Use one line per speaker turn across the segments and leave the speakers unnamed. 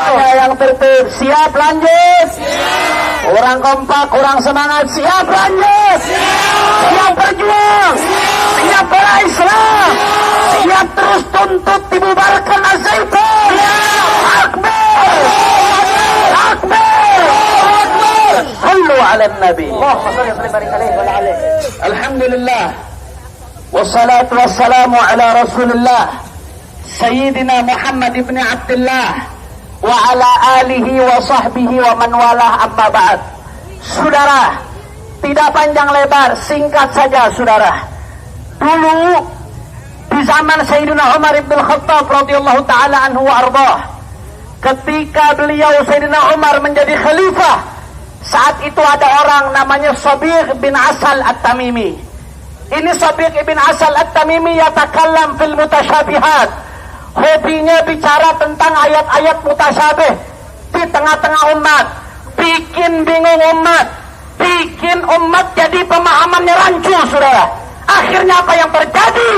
Semuanya yang tertib. Siap lanjut? Siap. Kurang kompak, kurang semangat. Siap lanjut? Siap. Siap berjuang? Siap. Siap bela Islam? Siap. Siap terus tuntut dibubarkan Az-Zaitun? Akbar! Akbar! Sallu ala Nabi. Alhamdulillah. Wassalatu wassalamu ala Rasulillah Sayyidina Muhammad ibn Abdullah wa ala alihi wa sahbihi wa man walah, amma ba'd. Saudara, tidak panjang lebar, singkat saja saudara. Dulu di zaman Sayyidina Umar ibn Khattab radhiyallahu ta'ala anhu wa ardhah, ketika beliau Sayyidina Umar menjadi khalifah, saat itu ada orang namanya Sabiq bin Asal At-Tamimi. Ini Sabiq bin Asal At-Tamimi yatakallam fil mutasyabihat. Hobinya bicara tentang ayat-ayat mutasyabih di tengah-tengah umat, bikin bingung umat, bikin umat jadi pemahamannya rancu, saudara. Akhirnya apa yang terjadi?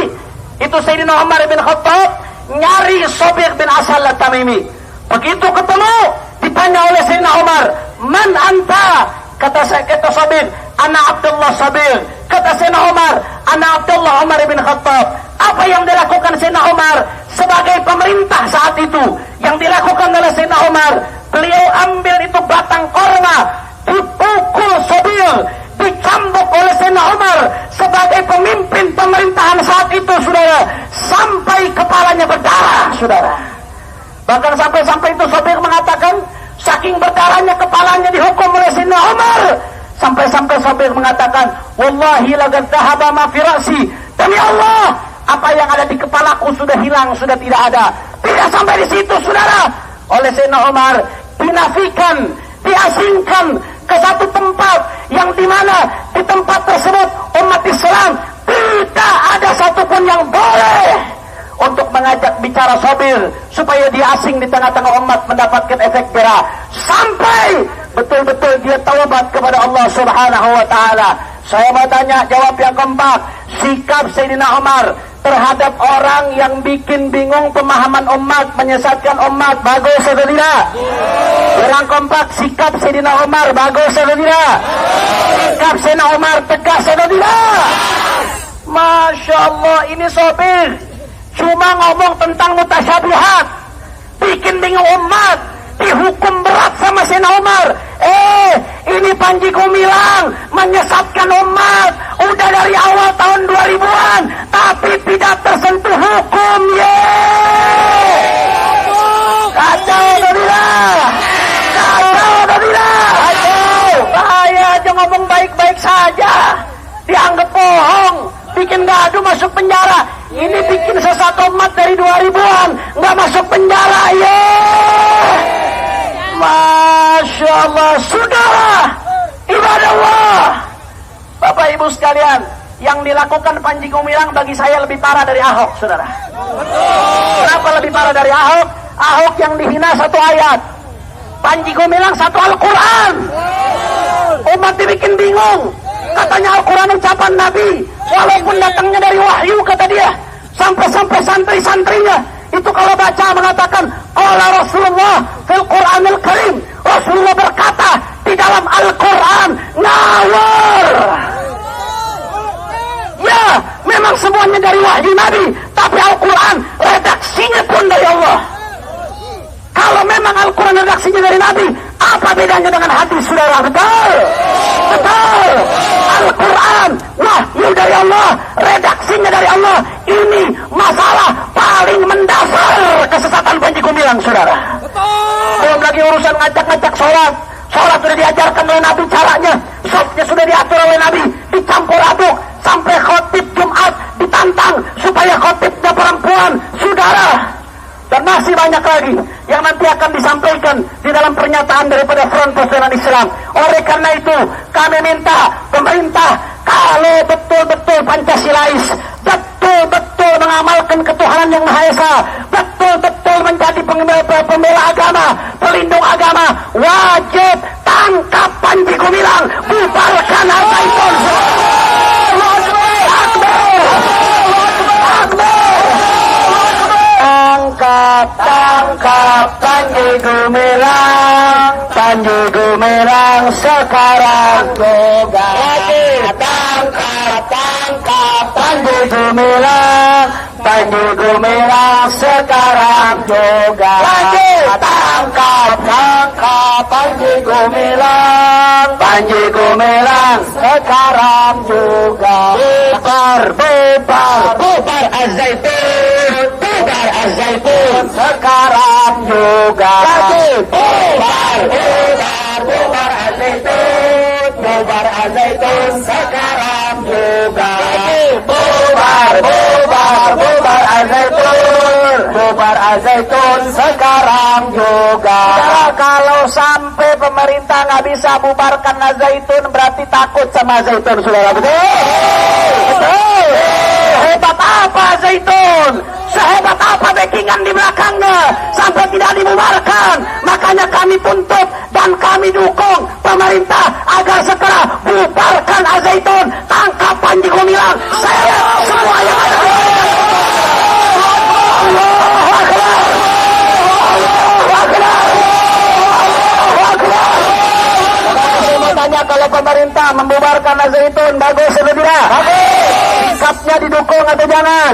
Itu Sayyidina Umar bin Khattab nyari Sabiq bin Asal At-Tamimi. Begitu ketemu, ditanya oleh Sayyidina Umar, "Man anta?" Kata Sabiq, "Ana Abdullah Sabiq." Kata Sayyidina Umar, "Ana Abdullah Umar bin Khattab." Apa yang dilakukan Sayyidina Umar sebagai pemerintah saat itu? Yang dilakukan oleh Sayyidina Umar, beliau ambil itu batang korma, dipukul Sabiq, dicambuk oleh Sayyidina Umar sebagai pemimpin pemerintahan saat itu, saudara, sampai kepalanya berdarah, saudara. Bahkan sampai-sampai itu Sabiq mengatakan, saking berdarahnya kepalanya dihukum oleh Sayyidina Umar. Sampai-sampai Sabiq mengatakan, "Wallahi laqad dhahaba ma fi ra'si." Demi Allah, apa yang ada di kepalaku sudah hilang, sudah tidak ada. Tidak sampai di situ, saudara. Oleh Sayyidina Umar dinafikan, diasingkan ke satu tempat yang dimana di tempat tersebut umat Islam tidak ada satupun yang boleh untuk mengajak bicara Sabiq supaya dia asing di tengah-tengah umat mendapatkan efek jerah, sampai betul-betul dia taubat kepada Allah Subhanahu wa taala. Saya mau tanya, jawab yang kompak. Sikap Sayyidina Umar terhadap orang yang bikin bingung pemahaman umat, menyesatkan umat, bagus atau tidak? Orang kompak, sikap Sayyidina Umar bagus atau tidak? Sikap Sayyidina Umar tegas atau tidak? Masya Allah, ini Sabiq cuma ngomong tentang mutasyabihat, bikin bingung umat, dihukum berat sama Sayyidina Umar. Ini Panji Gumilang menyesatkan umat udah dari awal tahun 2000-an, tapi tidak tersentuh hukum. Kacau atau tidak? Kacau atau tidak? Kacau. Bahaya aja ngomong baik-baik saja dianggap bohong, bikin gaduh masuk penjara. Ini bikin sesat umat dari 2000-an nggak masuk penjara. Masya Allah, saudara, ibadah Allah. Bapak ibu sekalian, yang dilakukan Panji Gumilang bagi saya lebih parah dari Ahok, saudara. Kenapa lebih parah dari Ahok? Ahok yang dihina satu ayat, Panji Gumilang satu Al-Quran. Umat dibikin bingung, katanya Al-Quran ucapan Nabi, walaupun datangnya dari wahyu, kata dia. Sampai-sampai santri-santrinya itu kalau baca mengatakan, qala Rasulullah fil Qur'anil Karim, Rasulullah berkata di dalam Al-Quran, ngawur. Ya, memang semuanya dari wahyu Nabi, tapi Al-Quran redaksinya pun dari Allah. Kalau memang Al-Quran redaksinya dari Nabi, apa bedanya dengan hadis, saudara? Betul? Betul. Al-Quran wahyu dari Allah, redaksinya dari Allah. Ini masalah paling mendasar kesesatan Panji Gumilang, saudara. Belum lagi urusan ngajak-ngajak sholat. Sholat sudah diajarkan oleh Nabi caranya, safnya sudah diatur oleh Nabi, dicampur aduk, sampai khotib Jumat ditantang supaya khotibnya perempuan, saudara. Dan masih banyak lagi yang nanti akan disampaikan di dalam pernyataan daripada Front Pembela Islam. Oleh karena itu, kami minta pemerintah, kalau betul-betul Pancasilais, betul-betul mengamalkan ketuhanan yang Maha Esa, betul-betul menjadi pembela agama, pelindung agama, wajib tangkap Panji Gumilang, bubarkan Al-Zaitun. Tangkap Panji Gumilang. Gumilang, Panji Gumilang sekarang juga lagi tangkap Panji Gumilang, Panji Gumilang sekarang juga lagi tangkap Panji Gumilang, Panji Gumilang sekarang juga bubar Az-Zaitun, bubar Az-Zaitun sekarang juga lagi bubar Az-Zaitun, bubar Az-Zaitun sekarang juga lagi bubar Az-Zaitun, bubar Az-Zaitun sekarang juga. Kalau sampai pemerintah nggak bisa bubarkan Az-Zaitun berarti takut sama Zaitun, saudara. Betul. Hebat apa Zaitun? Sehebat apa backingan di belakangnya sampai tidak dibubarkan? Makanya kami tuntut dan kami dukung pemerintah agar segera bubarkan Az-Zaitun, tangkap Panji Gumilang, seret semua yang ada. Tanya kalau pemerintah membubarkan Az-Zaitun bagus atau tidak? Sikapnya didukung atau jangan?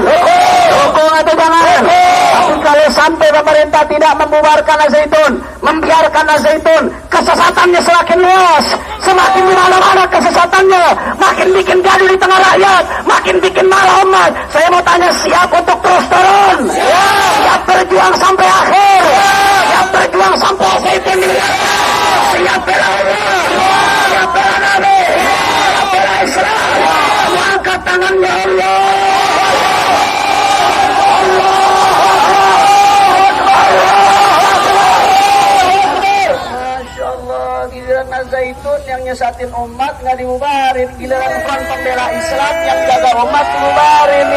Dukung atau jangan? Tapi kalau sampai pemerintah tidak membubarkan Az-Zaitun, membiarkan Az-Zaitun, kesesatannya semakin luas, semakin di mana-mana kesesatannya, makin bikin gaduh di tengah rakyat, makin bikin marah umat. Saya mau tanya, siap untuk terus turun? Siap berjuang sampai akhir? Siap berjuang sampai Az-Zaitun diberikan? Siap bela Allah? Siap bela Nabi? Siap bela Islam? Angkat tangannya Allah. Masya Allah, giliran Az-Zaitun yang nyesatin umat nggak dibubarin, giliran Front Pembela Islam yang jaga umat dibubarin.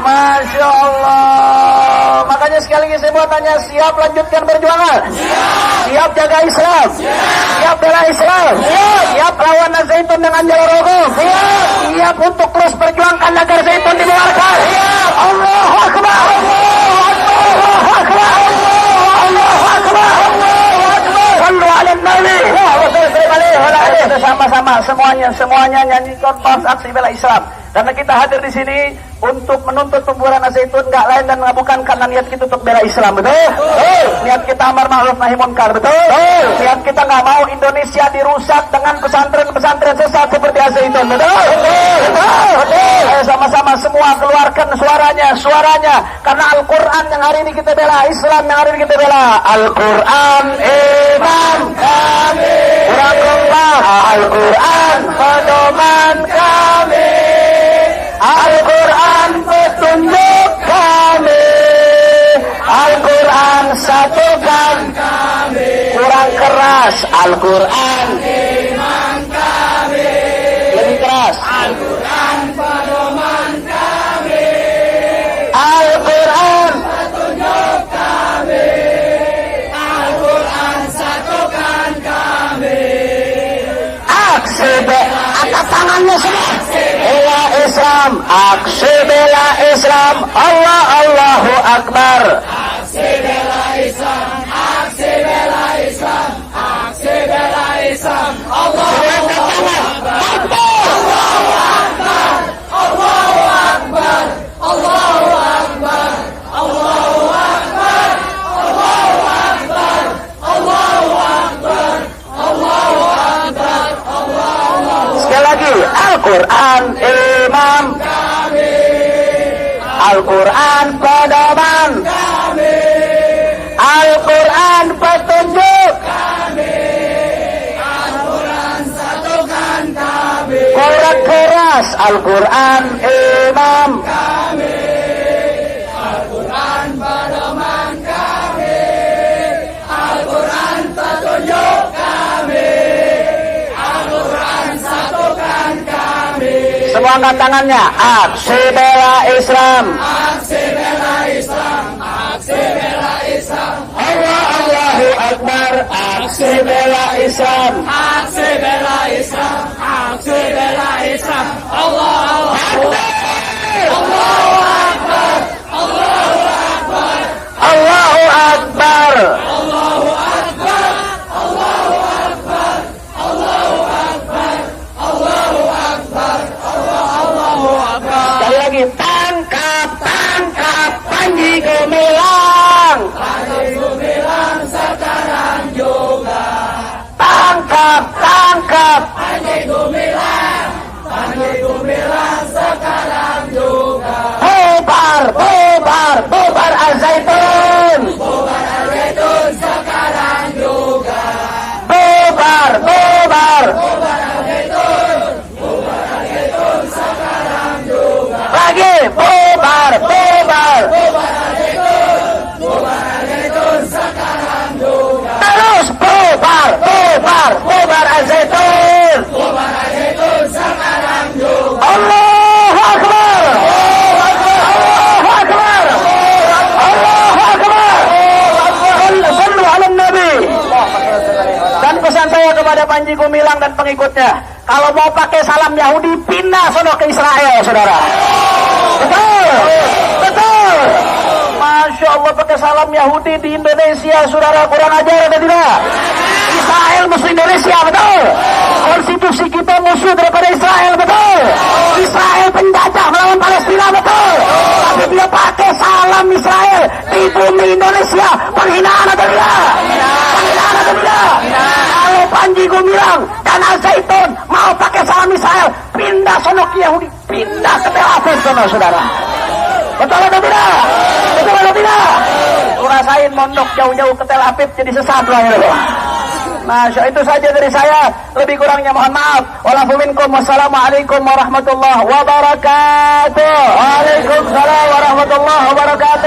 Masya Allah. Makanya sekali lagi saya mau tanya, siap lanjutkan perjuangan? Siap jaga Islam? Siap bela Islam? Siap lawan Az-Zaitun dengan jalur hukum? Siap untuk terus perjuangkan agar Zaitun dibubarkan? Allahu Akbar! Allahu Akbar! Allahu Akbar! Sallu ala Nabi. Sama-sama semuanya nyanyikan pas aksi bela Islam. Karena kita hadir di sini untuk menuntut pembubaran Az-Zaitun, nggak lain dan bukan karena niat kita untuk bela Islam, betul? Niat kita amar ma'ruf nahi munkar, betul? Niat kita nggak mau Indonesia dirusak dengan pesantren-pesantren sesat seperti Az-Zaitun, betul? Ayo sama-sama semua keluarkan suaranya, karena Al-Quran yang hari ini kita bela, Islam yang hari ini kita bela. Al-Quran imam kami, Al-Quran pedoman kami, Al-Quran petunjuk kami, Al-Quran satukan kami. Kurang keras, Al-Quran iman kami. Lebih keras, Al-Quran pedoman kami, Al-Quran petunjuk kami, Al-Quran satukan kami. Aksi angkat tangannya semua. Bela Islam, aksi bela Islam, Allah Allahu Akbar. Aksi bela Islam, aksi bela Islam, aksi bela Islam, Allahu Akbar. Allahu Akbar, Allahu Akbar, Allahu Akbar, Allahu Akbar, Allahu Akbar, Allahu Akbar, Allahu Akbar, Allahu Akbar. Sekali lagi, Al-Quran imam kami, Al-Quran pedoman kami, Al-Quran petunjuk kami, Al-Quran satukan kami. Kurang keras, Al-Quran imam kami, Al-Quran pedoman kami, Al-Quran petunjuk kami, Al-Quran satukan kami. Semua angkat tangannya. Aksi bela Islam, aksi bela Islam, aksi bela Islam, Allah Allahu Akbar. Aksi bela Islam, aksi bela Islam, aksi bela Islam, Allah Allahu Akbar, Allahu Akbar, Allah bubar Al-Zaitun.
Sekarang juga.
Bubar.
Sekarang juga.
Lagi, bubar.
Sekarang juga.
Terus bubar Al-Zaitun.
Sekarang juga.
Allahu Akbar. Allahu Akbar. Allahu Akbar. Sallu ala Nabi. Dan pesan saya kepada Panji Gumilang dan pengikutnya, kalau mau pakai salam Yahudi, pindah sono ke Israel, saudara. Betul. Masya Allah, pakai salam Yahudi di Indonesia, saudara, kurang ajar atau tidak? Israel musuh Indonesia, betul. Konstitusi kita musuh daripada Israel, betul. Israel penjajah melawan Palestina, betul. Tapi dia pakai salam Israel di bumi Indonesia, penghinaan atau tidak? Kalau Panji Gumilang dan Al-Zaitun mau pakai salam Israel, pindah sono ke Yahudi, pindah ke Tel Aviv sono, saudara. Betul atau tidak? Rasain mondok jauh-jauh ke Tel Aviv jadi sesat lah ya. Masya, itu saja dari saya. Lebih kurangnya mohon maaf. Wassalamualaikum warahmatullahi wabarakatuh. Waalaikumsalam warahmatullahi wabarakatuh.